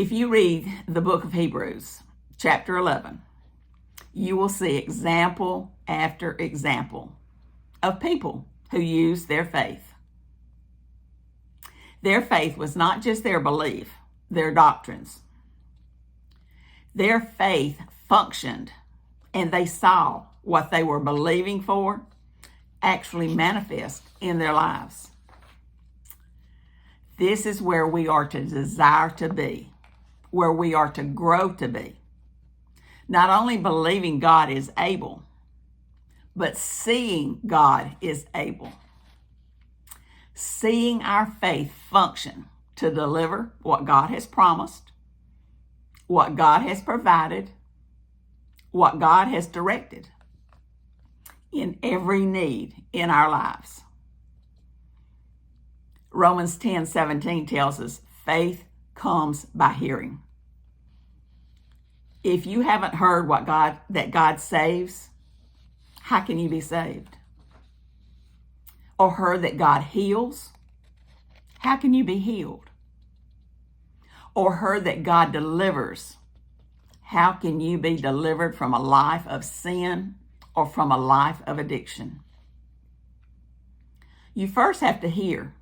If you read the book of Hebrews, chapter 11, you will see example after example of people who used their faith. Their faith was not just their belief, their doctrines. Their faith functioned, and they saw what they were believing for actually manifest in their lives. This is where we are to desire to be, where we are to grow to be. Not only believing God is able, but seeing God is able. Seeing our faith function to deliver what God has promised, what God has provided, what God has directed in every need in our lives. Romans 10:17 tells us faith comes by hearing. If you haven't heard that God saves, how can you be saved? Or heard that God heals, how can you be healed? Or heard that God delivers, how can you be delivered from a life of sin or from a life of addiction? You first have to hear,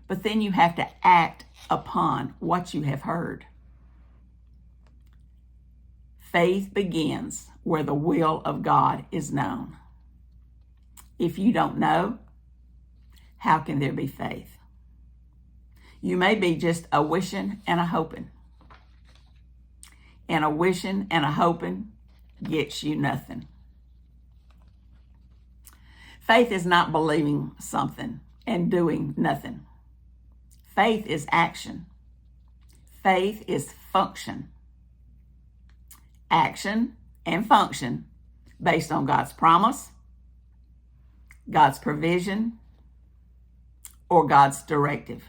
but then you have to act upon what you have heard. Faith begins where the will of God is known. If you don't know, how can there be faith? You may be just a wishing and a hoping. And a wishing and a hoping gets you nothing. Faith is not believing something and doing nothing. Faith is action. Faith is function. Action and function based on God's promise, God's provision, or God's directive.